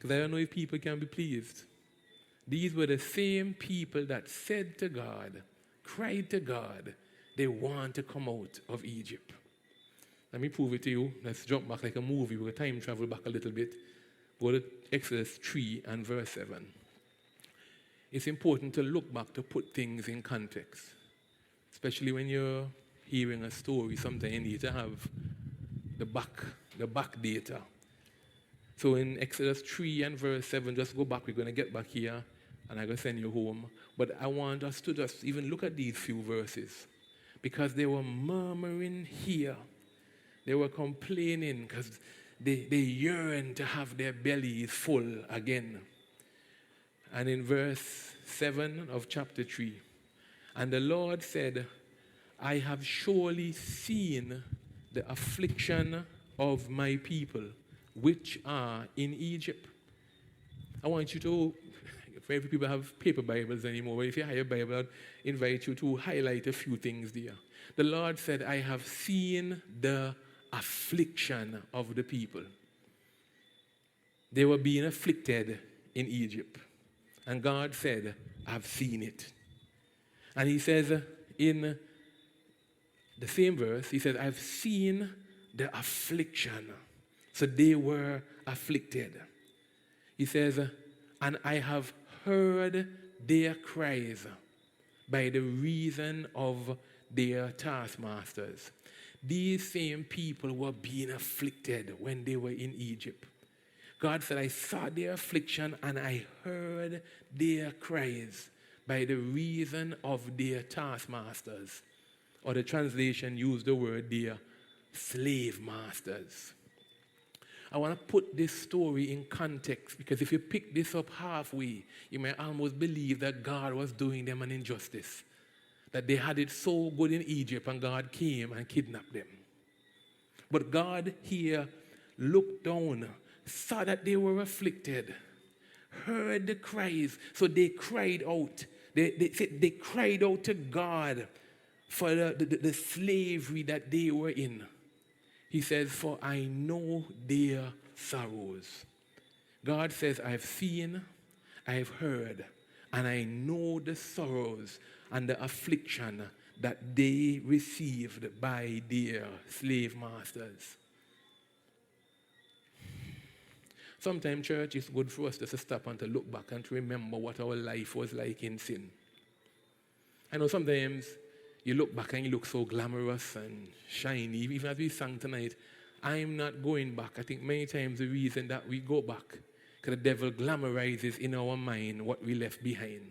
Because I don't know if people can be pleased. These were the same people that said to God, cried to God, they want to come out of Egypt. Let me prove it to you. Let's jump back like a movie. We'll time travel back a little bit. Go to Exodus 3 and verse 7. It's important to look back to put things in context. Especially when you're hearing a story, sometimes you need to have the back data. So in Exodus 3 and verse 7, just go back. We're going to get back here, and I'm going to send you home. But I want us to just even look at these few verses. Because they were murmuring here. They were complaining because they yearned to have their bellies full again. And in verse 7 of chapter 3, and the Lord said, I have surely seen the affliction of my people, which are in Egypt. I want you to, very few people have paper Bibles anymore, but if you have a Bible, I'd invite you to highlight a few things there. The Lord said, I have seen the affliction of the people. They were being afflicted in Egypt. And God said, I've seen it. And he says in the same verse, he said, I've seen the affliction. So they were afflicted. He says, and I have heard their cries by the reason of their taskmasters. These same people were being afflicted when they were in Egypt. God said, I saw their affliction and I heard their cries by the reason of their taskmasters. Or the translation used the word their slave masters. I want to put this story in context because if you pick this up halfway, you may almost believe that God was doing them an injustice. That they had it so good in Egypt and God came and kidnapped them. But God here looked down, saw that they were afflicted, heard the cries, so they cried out. They cried out to God for the slavery that they were in. He says, for I know their sorrows. God says, I've seen, I've heard, and I know the sorrows and the affliction that they received by their slave masters. Sometimes, church, it's good for us just to stop and to look back and to remember what our life was like in sin. I know sometimes you look back and you look so glamorous and shiny. Even as we sang tonight, I'm not going back. I think many times the reason that we go back, because the devil glamorizes in our mind what we left behind.